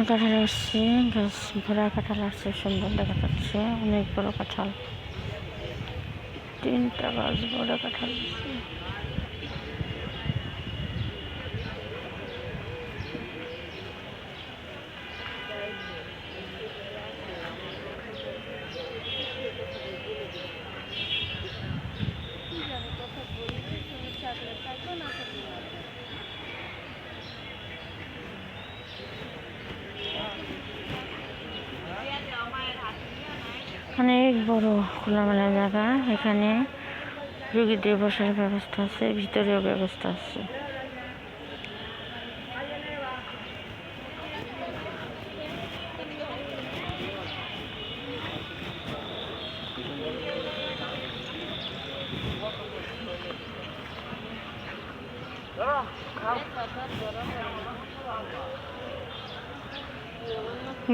কাঁঠাল আসছে, গাছ ভরা কাঁঠাল আসছে, সুন্দর দেখা যাচ্ছে, অনেক বড় কাঁঠাল, 3টা গাছ বড় কাঁঠাল আসছে। অনেক বড় খোলামেলা জায়গা, এখানে রোগীদের বসার ব্যবস্থা আছে, ভিতরেও ব্যবস্থা আছে।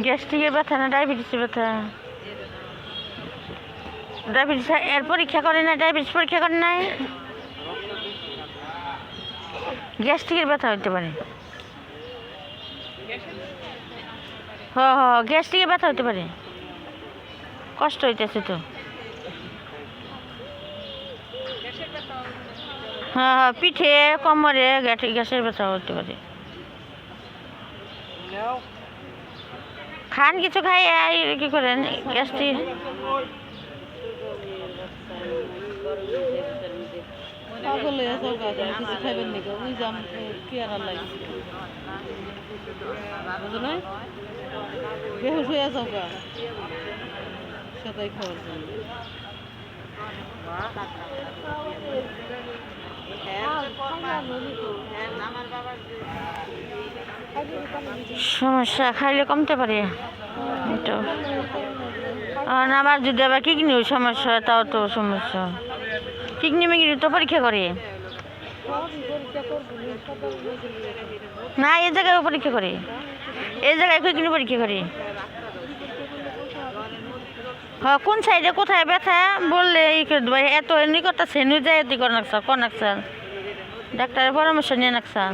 গ্যাস্ট্রিকের ব্যথা না ডায়াবেটিসের ব্যথা? ডায়াবেটিস এর পরীক্ষা করে না? ডায়াবেটিস পরীক্ষা করে নাই? গ্যাস্ট্রিকের ব্যথা হইতে পারে। গ্যাস্ট্রিকের ব্যথা হইতে পারে, কষ্ট হইতেছে তো। পিঠে কোমরে গ্যাসের ব্যথা হতে পারে। খান কিছু, খাই কি করেন গ্যাস্ট্রিক? বেহুশ হয়ে যাও গা সেটাই খাওয়ার জন্য। সমস্যা খাইলে কমতে পারে তো। আমার যদি আবার কিডনি সমস্যা, তাও তো সমস্যা। কিডনি মিগনি তো পরীক্ষা করে না? এই জায়গায় পরীক্ষা করে, এই জায়গায় কিডনি পরীক্ষা করে। কোন সাইডে কোথায় ব্যথা বললে এই করে দেবো। এত নিকটটা সেনু যায় তুই কনাকসাল ডাক্তারের পরামর্শ নিয়ে নাকসাল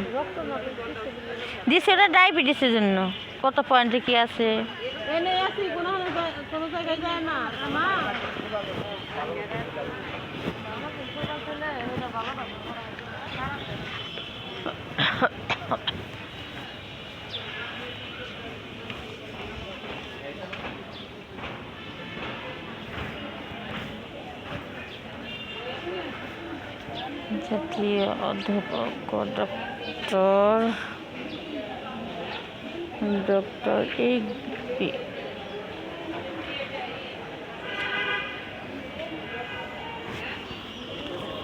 দিছে। ওটা ডায়াবেটিসের জন্য। কত পয়েন্টে কি আছে? জাতীয় অধ্যাপক ডক্টর এই